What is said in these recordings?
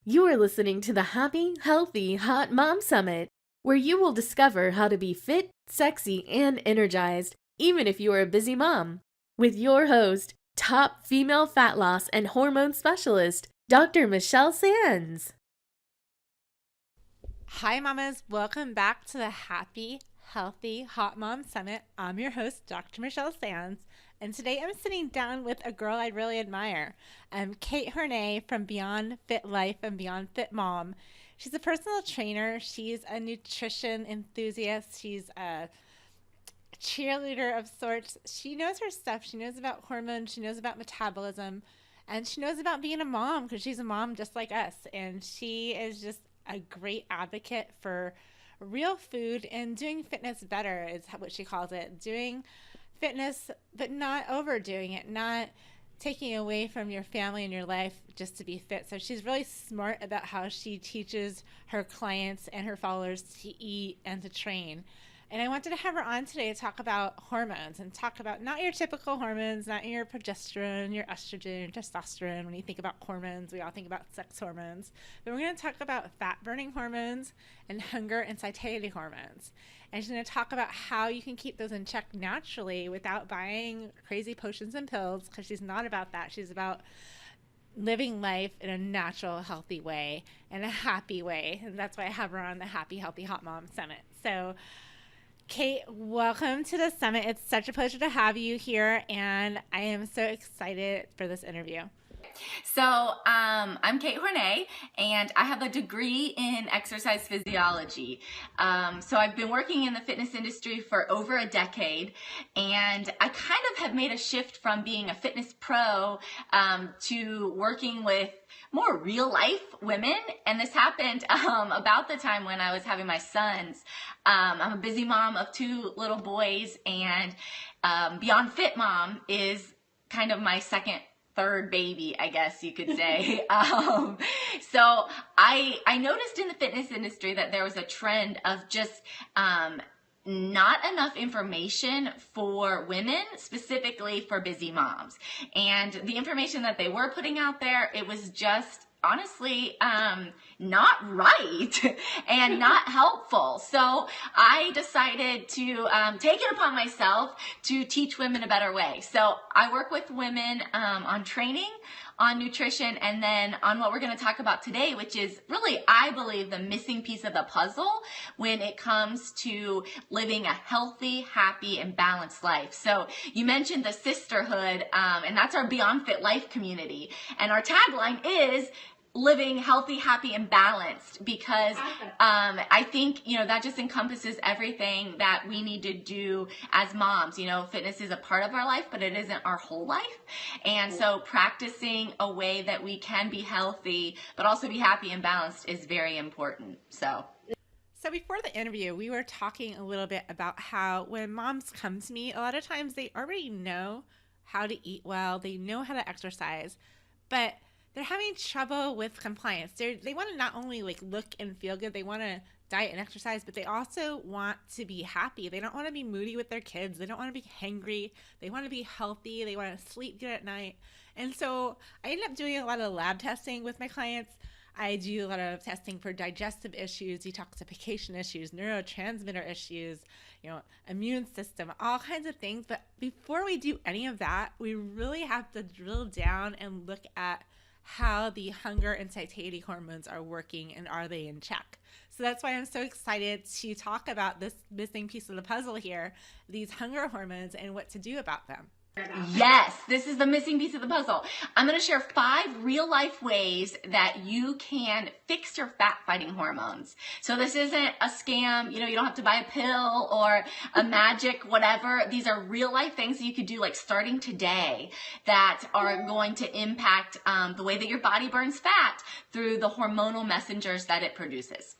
You are listening to the Happy, Healthy, Hot Mom Summit, where you will discover how to be fit, sexy, and energized, even if you are a busy mom. With your host, top female fat loss and hormone specialist, Dr. Michelle Sands. Hi, mamas. Welcome back to the Happy, Healthy, Hot Mom Summit. I'm your host, Dr. Michelle Sands, and today I'm sitting down with a girl I really admire, Kate Horney from Beyond Fit Life and Beyond Fit Mom. She's a personal trainer. She's a nutrition enthusiast. She's a cheerleader of sorts. She knows her stuff. She knows about hormones. She knows about metabolism. And she knows about being a mom because she's a mom just like us. And she is just a great advocate for real food and doing fitness better is what she calls it. Doing fitness, but not overdoing it, not taking away from your family and your life just to be fit. So she's really smart about how she teaches her clients and her followers to eat and to train. And I wanted to have her on today to talk about hormones and talk about not your typical hormones, not your progesterone, your estrogen, your testosterone. When you think about hormones, we all think about sex hormones. But we're going to talk about fat-burning hormones and hunger and satiety hormones. And she's going to talk about how you can keep those in check naturally without buying crazy potions and pills, because she's not about that. She's about living life in a natural, healthy way and a happy way. And that's why I have her on the Happy, Healthy, Hot Mom Summit. So Kate, welcome to the summit. It's such a pleasure to have you here, and I am so excited for this interview. So I'm Kate Horney, and I have a degree in exercise physiology. So I've been working in the fitness industry for over a decade, and I kind of have made a shift from being a fitness pro to working with more real life women. And this happened about the time when I was having my sons. I'm a busy mom of two little boys, and Beyond Fit Mom is kind of my third baby, I guess you could say. So I noticed in the fitness industry that there was a trend of just not enough information for women, specifically for busy moms. And the information that they were putting out there, it was just honestly not right and not helpful. So I decided to take it upon myself to teach women a better way. So I work with women on training, on nutrition, and then on what we're going to talk about today, which is really, I believe, the missing piece of the puzzle when it comes to living a healthy, happy, and balanced life. So you mentioned the sisterhood, and that's our Beyond Fit Life community. And our tagline is living healthy, happy, and balanced, because I think, that just encompasses everything that we need to do as moms. Fitness is a part of our life, but it isn't our whole life. And so practicing a way that we can be healthy, but also be happy and balanced is very important. So before the interview, we were talking a little bit about how when moms come to me, a lot of times they already know how to eat well, they know how to exercise, but they're having trouble with compliance. They want to not only look and feel good, they want to diet and exercise, but they also want to be happy. They don't want to be moody with their kids. They don't want to be hangry. They want to be healthy. They want to sleep good at night. And so I end up doing a lot of lab testing with my clients. I do a lot of testing for digestive issues, detoxification issues, neurotransmitter issues, immune system, all kinds of things. But before we do any of that, we really have to drill down and look at how the hunger and satiety hormones are working and are they in check. So that's why I'm so excited to talk about this missing piece of the puzzle here, these hunger hormones and what to do about them. Yes, this is the missing piece of the puzzle. I'm going to share 5 real life ways that you can fix your fat fighting hormones. So this isn't a scam. You don't have to buy a pill or a magic whatever. These are real life things that you could do starting today that are going to impact the way that your body burns fat through the hormonal messengers that it produces.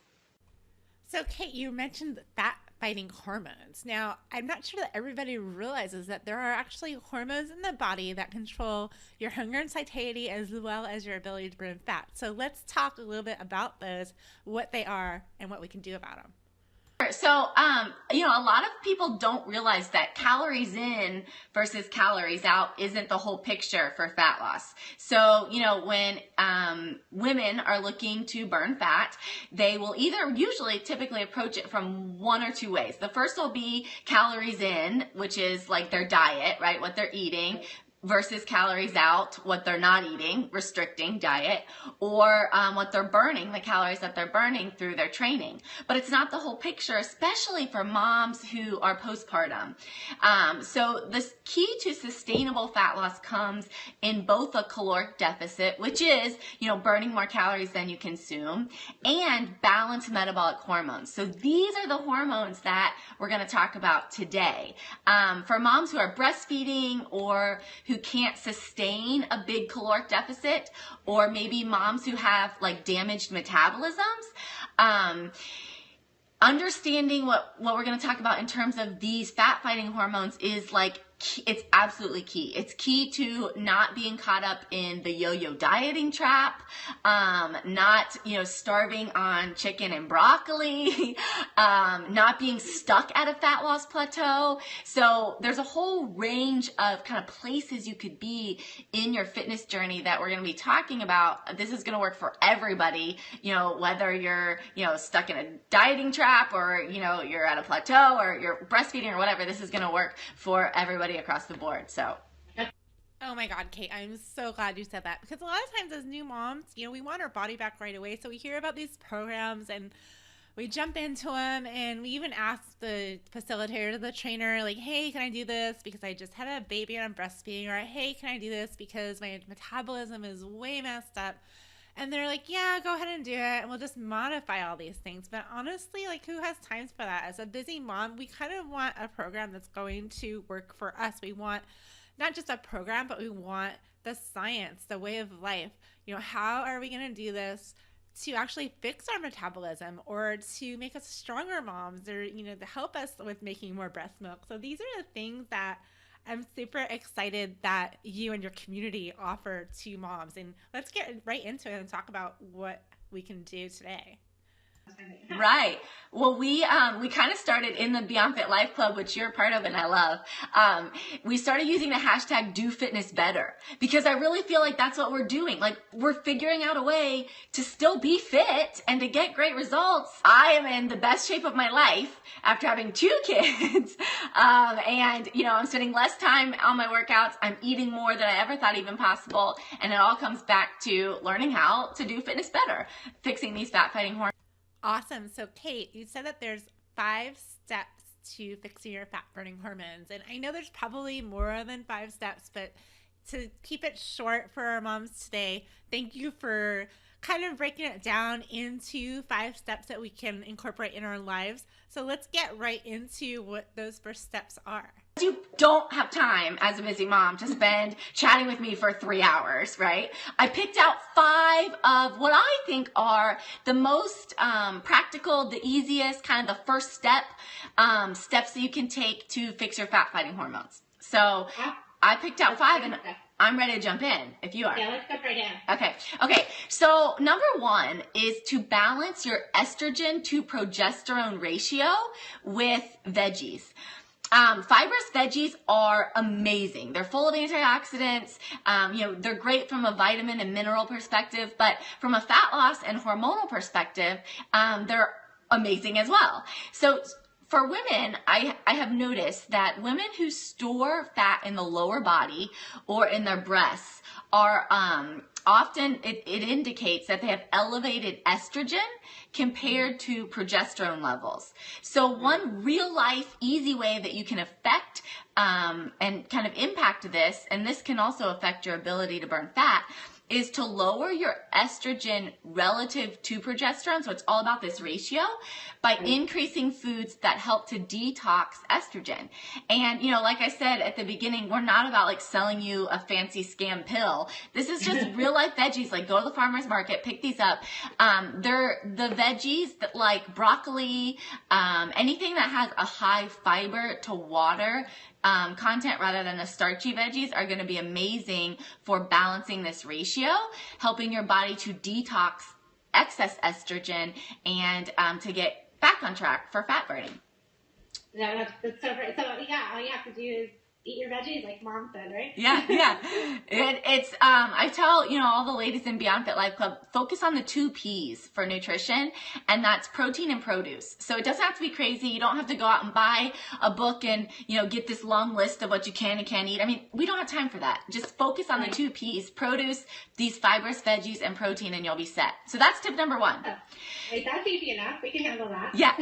So Kate, you mentioned fat fighting hormones. Now, I'm not sure that everybody realizes that there are actually hormones in the body that control your hunger and satiety as well as your ability to burn fat. So let's talk a little bit about those, what they are, and what we can do about them. So, a lot of people don't realize that calories in versus calories out isn't the whole picture for fat loss. So, when women are looking to burn fat, they will typically approach it from one or two ways. The first will be calories in, which is like their diet, right? What they're eating, versus calories out, what they're not eating, restricting diet, or what they're burning, the calories that they're burning through their training. But it's not the whole picture, especially for moms who are postpartum. So the key to sustainable fat loss comes in both a caloric deficit, which is, burning more calories than you consume, and balanced metabolic hormones. So these are the hormones that we're going to talk about today. For moms who are breastfeeding or who can't sustain a big caloric deficit, or maybe moms who have like damaged metabolisms, understanding what we're going to talk about in terms of these fat fighting hormones is it's absolutely key. It's key to not being caught up in the yo-yo dieting trap, not, starving on chicken and broccoli, not being stuck at a fat loss plateau. So there's a whole range of kind of places you could be in your fitness journey that we're going to be talking about. This is going to work for everybody, whether you're, stuck in a dieting trap, or, you're at a plateau, or you're breastfeeding or whatever. This is going to work for everybody across the board. So oh my God, Kate, I'm so glad you said that, because a lot of times as new moms, we want our body back right away. So we hear about these programs and we jump into them, and we even ask the facilitator, the trainer, like, hey, can I do this because I just had a baby and I'm breastfeeding? Or, hey, can I do this because my metabolism is way messed up? And they're like, yeah, go ahead and do it, and we'll just modify all these things. But honestly, who has time for that? As a busy mom, we kind of want a program that's going to work for us. We want not just a program, but we want the science, the way of life. How are we going to do this to actually fix our metabolism, or to make us stronger moms, or, to help us with making more breast milk? So these are the things that I'm super excited that you and your community offer to moms. And let's get right into it and talk about what we can do today. Right. Well, we kind of started in the Beyond Fit Life Club, which you're a part of and I love. We started using the hashtag Do Fitness Better, because I really feel like that's what we're doing. We're figuring out a way to still be fit and to get great results. I am in the best shape of my life after having 2 kids. And I'm spending less time on my workouts. I'm eating more than I ever thought even possible. And it all comes back to learning how to do fitness better, fixing these fat fighting hormones. Awesome. So Kate, you said that there's 5 steps to fixing your fat burning hormones. And I know there's probably more than 5 steps, but to keep it short for our moms today, thank you for kind of breaking it down into 5 steps that we can incorporate in our lives. So let's get right into what those first steps are. You don't have time as a busy mom to spend chatting with me for 3 hours, right? I picked out 5 of what I think are the most practical, the easiest, kind of the first steps that you can take to fix your fat fighting hormones. So I picked out 5, and I'm ready to jump in if you are. Yeah, let's go right in. Okay. So number 1 is to balance your estrogen to progesterone ratio with veggies. Fibrous veggies are amazing. They're full of antioxidants. They're great from a vitamin and mineral perspective, but from a fat loss and hormonal perspective, they're amazing as well. So for women, I have noticed that women who store fat in the lower body or in their breasts are often, it indicates that they have elevated estrogen compared to progesterone levels. So one real life easy way that you can affect and kind of impact this, and this can also affect your ability to burn fat, is to lower your estrogen relative to progesterone. So it's all about this ratio by increasing foods that help to detox estrogen. And, like I said at the beginning, we're not about selling you a fancy scam pill. This is just real life veggies. Go to the farmer's market, pick these up. They're the veggies that like broccoli, anything that has a high fiber to water content rather than the starchy veggies are going to be amazing for balancing this ratio, helping your body to detox excess estrogen and to get back on track for fat burning. No, that's so great. So yeah, all you have to do is eat your veggies, like Mom said, right? Yeah. It's I tell, all the ladies in Beyond Fit Life Club, focus on the 2 P's for nutrition, and that's protein and produce. So it doesn't have to be crazy. You don't have to go out and buy a book and, get this long list of what you can and can't eat. I mean, we don't have time for that. Just focus on the 2 P's, produce, these fibrous veggies, and protein, and you'll be set. So that's tip number 1. Wait, that's easy enough. We can handle that. Yeah.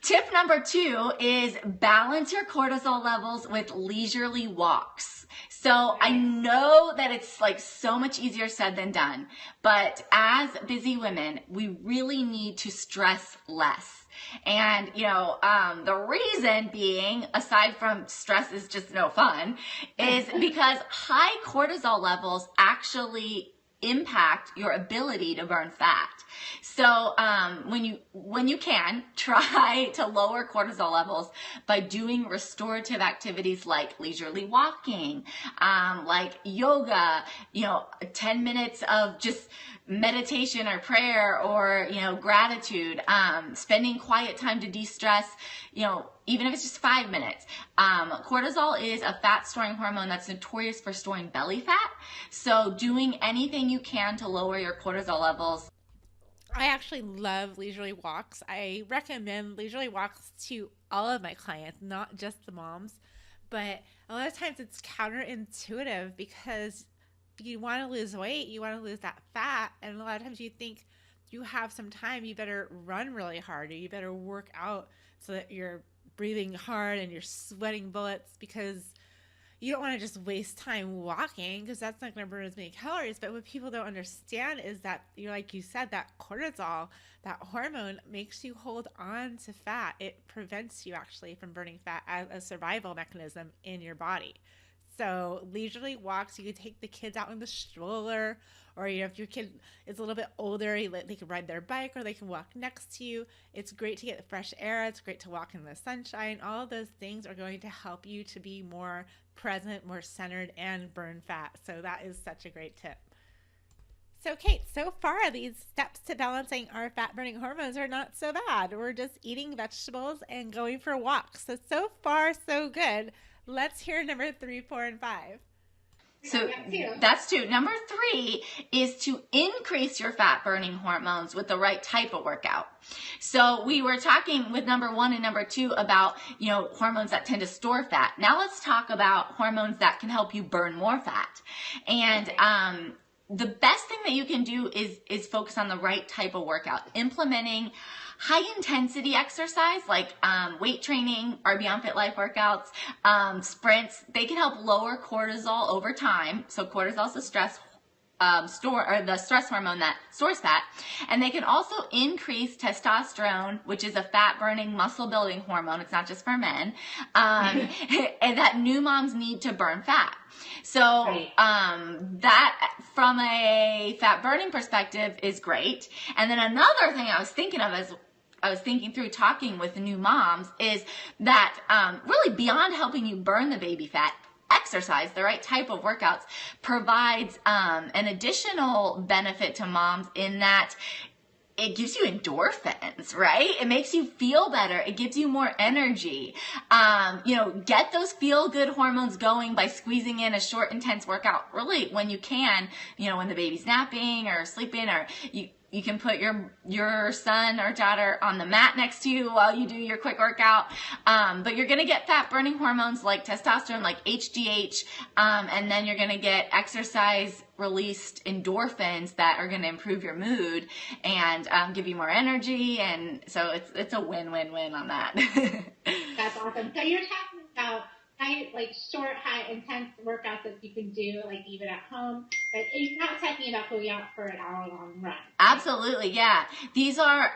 Tip number 2 is balance your cortisol levels with leisurely walks. So I know that it's like so much easier said than done, but as busy women, we really need to stress less. And, the reason being, aside from stress is just no fun, is because high cortisol levels actually impact your ability to burn fat. So when you can, try to lower cortisol levels by doing restorative activities like leisurely walking, like yoga, 10 minutes of just meditation or prayer or, gratitude, spending quiet time to de-stress, even if it's just 5 minutes. Cortisol is a fat storing hormone that's notorious for storing belly fat. So doing anything you can to lower your cortisol levels. I actually love leisurely walks. I recommend leisurely walks to all of my clients, not just the moms. But a lot of times it's counterintuitive because you want to lose weight, you want to lose that fat, and a lot of times you think you have some time, you better run really hard, or you better work out so that you're breathing hard and you're sweating bullets, because you don't want to just waste time walking, because that's not going to burn as many calories. But what people don't understand is that, like you said, that cortisol, that hormone, makes you hold on to fat. It prevents you actually from burning fat as a survival mechanism in your body. So leisurely walks, you can take the kids out in the stroller, or if your kid is a little bit older, they can ride their bike or they can walk next to you. It's great to get the fresh air. It's great to walk in the sunshine. All of those things are going to help you to be more present, more centered, and burn fat. So that is such a great tip. So Kate, so far these steps to balancing our fat burning hormones are not so bad. We're just eating vegetables and going for walks. So far so good. Let's hear number 3, 4, and 5. So that's 2. Number 3 is to increase your fat burning hormones with the right type of workout. So we were talking with number 1 and number 2 about, hormones that tend to store fat. Now let's talk about hormones that can help you burn more fat. And, the best thing that you can do is focus on the right type of workout, implementing high intensity exercise like weight training, our Beyond Fit Life workouts, sprints. They can help lower cortisol over time. So cortisol is the stress hormone that stores fat, and they can also increase testosterone, which is a fat burning muscle building hormone. It's not just for men, and that new moms need to burn fat. So that from a fat burning perspective is great. And then another thing I was thinking of as I was thinking through talking with new moms is that really beyond helping you burn the baby fat, exercise, the right type of workouts, provides an additional benefit to moms in that it gives you endorphins, right? It makes you feel better. It gives you more energy. Get those feel-good hormones going by squeezing in a short, intense workout, really when you can, when the baby's napping or sleeping, or you can put your son or daughter on the mat next to you while you do your quick workout. But you're going to get fat burning hormones like testosterone, like HGH, and then you're going to get exercise released endorphins that are going to improve your mood and give you more energy. And so it's a win-win-win on that. That's awesome. So you're talking about short, high, intense workouts that you can do, like even at home, but you're not talking about going out for an hour-long run. Absolutely, yeah. These are,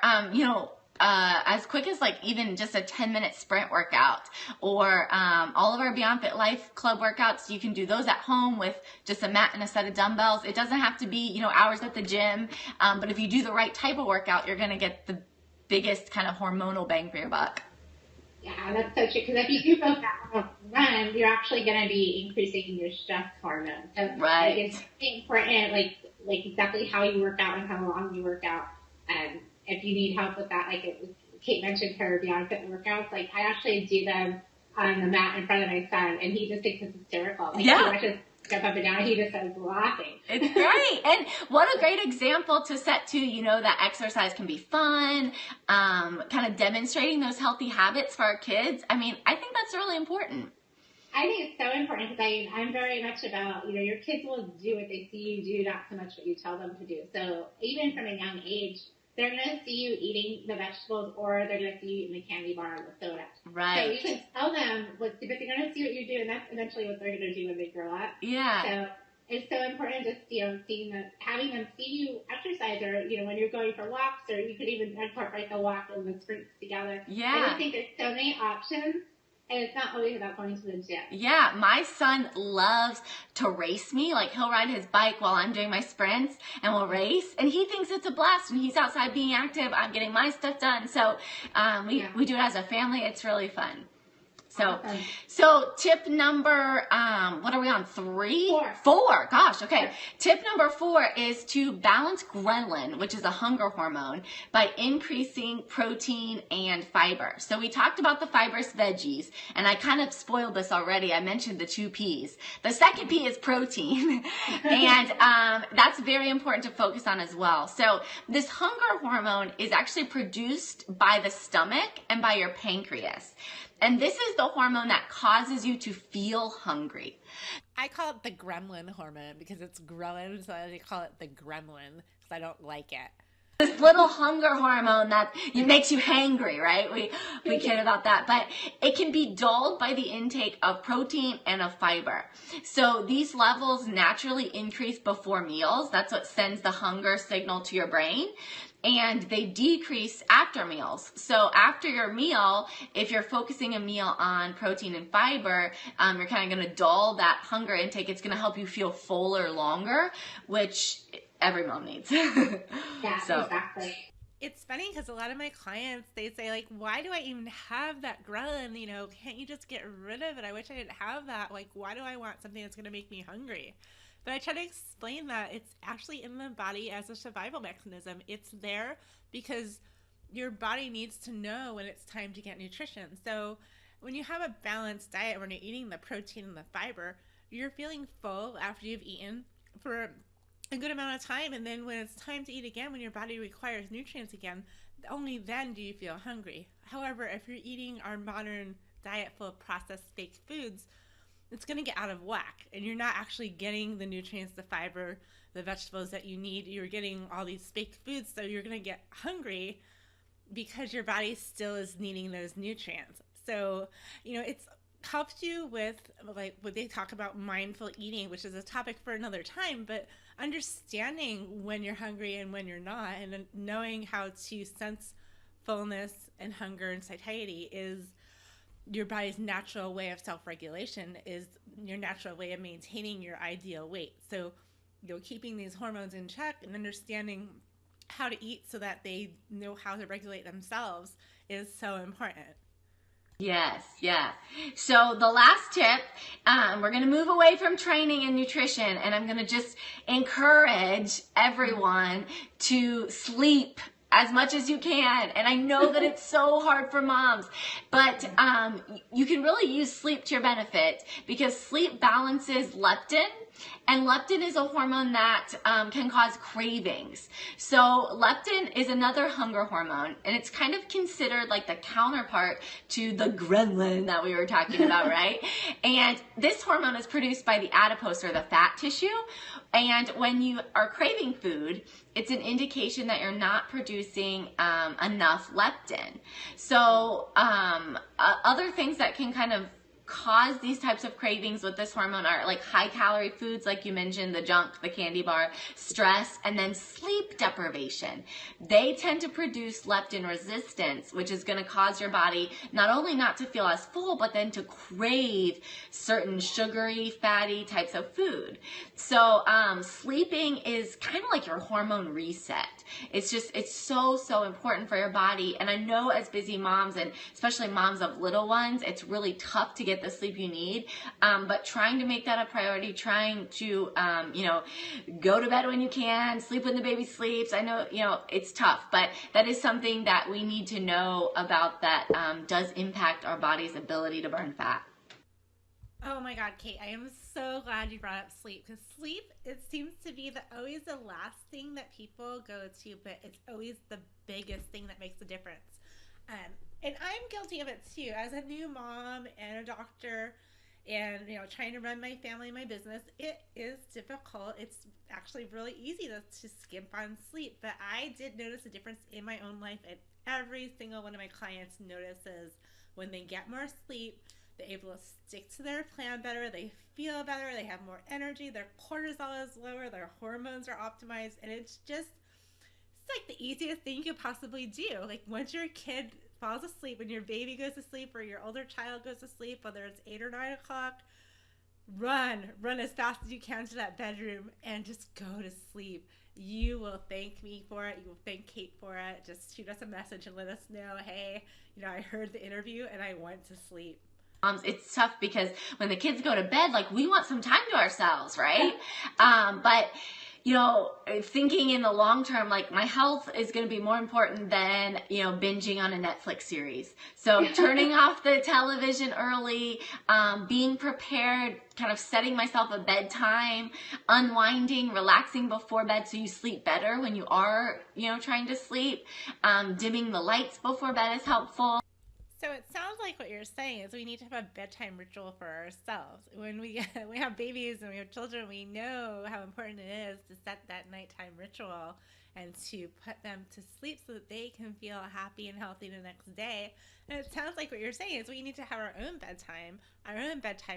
as quick as even just a 10-minute sprint workout, or all of our Beyond Fit Life Club workouts. You can do those at home with just a mat and a set of dumbbells. It doesn't have to be, hours at the gym, but if you do the right type of workout, you're going to get the biggest kind of hormonal bang for your buck. Yeah, that's so true. Because if you do go for a run, you're actually going to be increasing your stress hormone. So right. It's important, like exactly how you work out and how long you work out. If you need help with that, Kate mentioned her Beyond Fit workouts. Like, I actually do them on the mat in front of my son, and he just thinks it's hysterical. Like, Yeah. He watches jump up and down, he just starts laughing. It's great. And what a great example to set to, you know, that exercise can be fun, kind of demonstrating those healthy habits for our kids. I mean, I think that's really important. I think it's so important because I'm very much about, you know, your kids will do what they see you do, not so much what you tell them to do. So even from a young age, they're going to see you eating the vegetables, or they're going to see you eating the candy bar or the soda. Right. So you can tell them what, but they're going to see what you do, and that's eventually what they're going to do when they grow up. Yeah. So it's so important just, you know, seeing them, having them see you exercise, or, you know, when you're going for walks, or you could even incorporate the walk and the sprints together. Yeah. I think there's so many options. And it's not always about going to the gym. Yeah, my son loves to race me. Like, he'll ride his bike while I'm doing my sprints, and we'll race. And he thinks it's a blast. When he's outside being active, I'm getting my stuff done. So we do it as a family. It's really fun. So tip number, what are we on? 3? 4. Gosh, okay. Tip number 4 is to balance ghrelin, which is a hunger hormone, by increasing protein and fiber. So we talked about the fibrous veggies, and I kind of spoiled this already. I mentioned the 2 P's. The second P is protein, and that's very important to focus on as well. So this hunger hormone is actually produced by the stomach and by your pancreas. And this is the hormone that causes you to feel hungry. I call it the gremlin hormone because it's ghrelin, so I call it the gremlin because I don't like it. This little hunger hormone that makes you hangry, right? We kid about that. But it can be dulled by the intake of protein and of fiber. So these levels naturally increase before meals. That's what sends the hunger signal to your brain. And they decrease after meals. So after your meal, if you're focusing a meal on protein and fiber, you're kind of going to dull that hunger intake. It's going to help you feel fuller longer, which every mom needs. Yeah, exactly. It's funny because a lot of my clients, they say, like, why do I even have that ghrelin? You know, can't you just get rid of it? I wish I didn't have that. Like, why do I want something that's going to make me hungry? But I try to explain that it's actually in the body as a survival mechanism. It's there because your body needs to know when it's time to get nutrition. So when you have a balanced diet, when you're eating the protein and the fiber, you're feeling full after you've eaten for a good amount of time. And then when it's time to eat again, when your body requires nutrients again, only then do you feel hungry. However, if you're eating our modern diet full of processed fake foods, it's going to get out of whack, and you're not actually getting the nutrients, the fiber, the vegetables that you need. You're getting all these fake foods, so you're going to get hungry because your body still is needing those nutrients. So, you know, it's helps you with, like, what they talk about mindful eating, which is a topic for another time, but understanding when you're hungry and when you're not, and then knowing how to sense fullness and hunger and satiety is your body's natural way of self-regulation, is your natural way of maintaining your ideal weight. So, you know, keeping these hormones in check and understanding how to eat so that they know how to regulate themselves is so important. Yes, yeah. So the last tip, we're going to move away from training and nutrition, and I'm going to just encourage everyone to sleep as much as you can. And I know that it's so hard for moms, but you can really use sleep to your benefit because sleep balances leptin, and leptin is a hormone that can cause cravings. So leptin is another hunger hormone, and it's kind of considered like the counterpart to the ghrelin that we were talking about, right? And this hormone is produced by the adipose, or the fat tissue. And when you are craving food, it's an indication that you're not producing enough leptin. So other things that can kind of cause these types of cravings with this hormone are like high calorie foods, like you mentioned, the junk, the candy bar, stress, and then sleep deprivation. They tend to produce leptin resistance, which is going to cause your body not only not to feel as full, but then to crave certain sugary, fatty types of food. So sleeping is kind of like your hormone reset. It's so important for your body. And I know as busy moms, and especially moms of little ones, it's really tough to get get the sleep you need. But trying to make that a priority, trying to, go to bed when you can, sleep when the baby sleeps. I know, it's tough, but that is something that we need to know about that does impact our body's ability to burn fat. Oh my God, Kate, I am so glad you brought up sleep, because sleep, it seems to be always the last thing that people go to, but it's always the biggest thing that makes a difference. And I'm guilty of it too. As a new mom and a doctor and, trying to run my family and my business, it is difficult. It's actually really easy to skimp on sleep, but I did notice a difference in my own life, and every single one of my clients notices when they get more sleep, they're able to stick to their plan better, they feel better, they have more energy, their cortisol is lower, their hormones are optimized, and it's like the easiest thing you could possibly do. Like, once your kid falls asleep, when your baby goes to sleep or your older child goes to sleep, whether it's 8 or 9 o'clock, run as fast as you can to that bedroom and just go to sleep. You will thank me for it. You will thank Kate for it. Just shoot us a message and let us know, hey, I heard the interview and I went to sleep. It's tough because when the kids go to bed, like, we want some time to ourselves, right? But thinking in the long term, like, my health is going to be more important than, binging on a Netflix series. So turning off the television early, being prepared, kind of setting myself a bedtime, unwinding, relaxing before bed so you sleep better when you are, trying to sleep, dimming the lights before bed is helpful. So it sounds like what you're saying is we need to have a bedtime ritual for ourselves. When we have babies and we have children, we know how important it is to set that nighttime ritual and to put them to sleep so that they can feel happy and healthy the next day. And it sounds like what you're saying is we need to have our own bedtime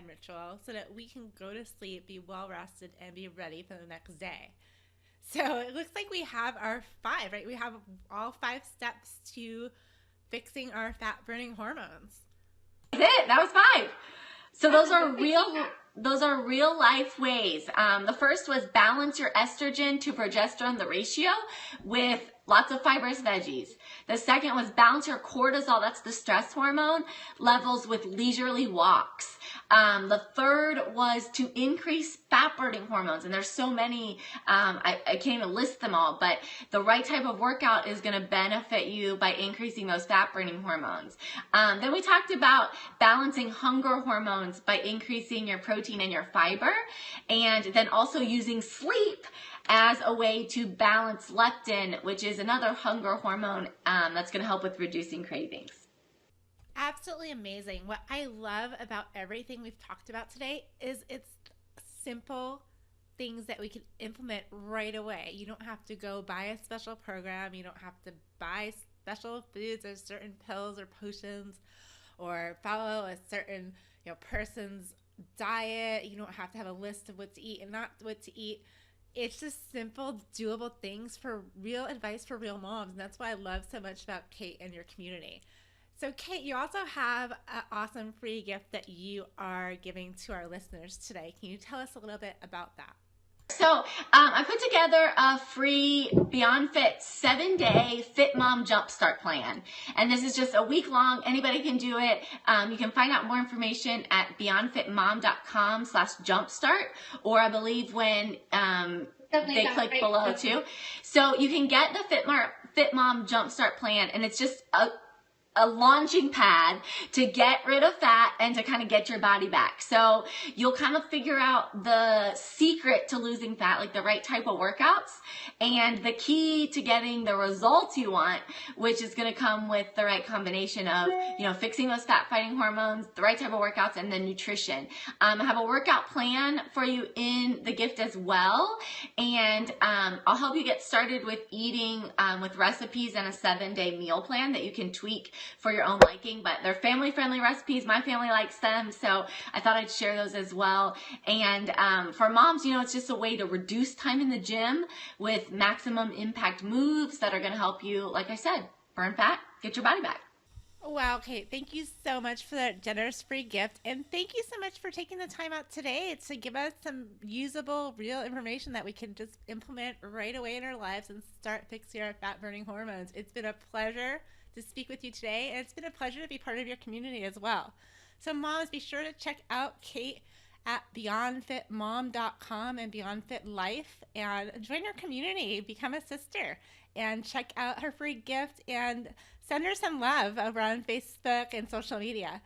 ritual so that we can go to sleep, be well rested, and be ready for the next day. So it looks like we have our 5, right? We have all 5 steps to fixing our fat-burning hormones. That's it. That was 5. So those are real life ways. The first was balance your estrogen to progesterone, the ratio, with lots of fibrous veggies. The second was balance your cortisol, that's the stress hormone, levels with leisurely walks. The third was to increase fat-burning hormones, and there's so many, I can't even list them all, but the right type of workout is going to benefit you by increasing those fat-burning hormones. Then we talked about balancing hunger hormones by increasing your protein and your fiber, and then also using sleep as a way to balance leptin, which is another hunger hormone that's going to help with reducing cravings. Absolutely amazing. What I love about everything we've talked about today is it's simple things that we can implement right away. You don't have to go buy a special program. You don't have to buy special foods or certain pills or potions or follow a certain person's diet. You don't have to have a list of what to eat and not what to eat. It's just simple, doable things for real advice for real moms. And that's what I love so much about Kate and your community. So Kate, you also have an awesome free gift that you are giving to our listeners today. Can you tell us a little bit about that? So I put together a free Beyond Fit 7-day Fit Mom Jumpstart plan. And this is just a week long. Anybody can do it. You can find out more information at beyondfitmom.com/jumpstart, or I believe when they click below too. So you can get the Fit Mom Jumpstart plan, and it's just a launching pad to get rid of fat and to kind of get your body back. So you'll kind of figure out the secret to losing fat, like the right type of workouts, and the key to getting the results you want, which is going to come with the right combination of, fixing those fat fighting hormones, the right type of workouts, and then nutrition. I have a workout plan for you in the gift as well. And I'll help you get started with eating with recipes and a 7-day meal plan that you can tweak for your own liking, but they're family-friendly recipes. My family likes them, so I thought I'd share those as well. And for moms, it's just a way to reduce time in the gym with maximum impact moves that are going to help you, like I said, burn fat, get your body back. Wow, Kate, thank you so much for that generous free gift. And thank you so much for taking the time out today to give us some usable, real information that we can just implement right away in our lives and start fixing our fat-burning hormones. It's been a pleasure to speak with you today, and it's been a pleasure to be part of your community as well. So moms, be sure to check out Kate at beyondfitmom.com and beyondfitlife and join her community, become a sister, and check out her free gift and send her some love over on Facebook and social media.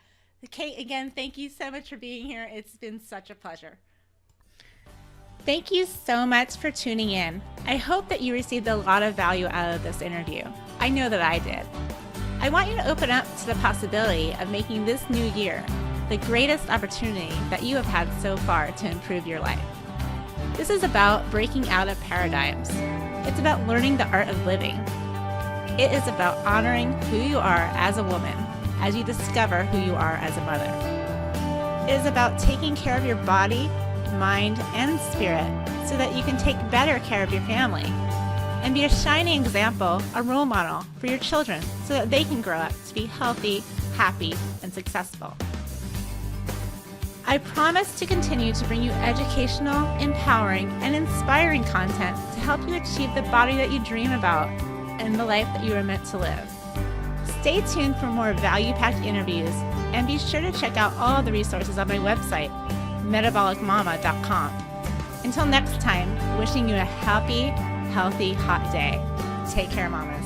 Kate, again, thank you so much for being here. It's been such a pleasure. Thank you so much for tuning in. I hope that you received a lot of value out of this interview. I know that I did. I want you to open up to the possibility of making this new year the greatest opportunity that you have had so far to improve your life. This is about breaking out of paradigms. It's about learning the art of living. It is about honoring who you are as a woman as you discover who you are as a mother. It is about taking care of your body, mind, and spirit so that you can take better care of your family and be a shining example, a role model for your children so that they can grow up to be healthy, happy, and successful. I promise to continue to bring you educational, empowering, and inspiring content to help you achieve the body that you dream about and the life that you are meant to live. Stay tuned for more value-packed interviews, and be sure to check out all the resources on my website, metabolicmama.com. Until next time, wishing you a happy, healthy, hot day. Take care, mamas.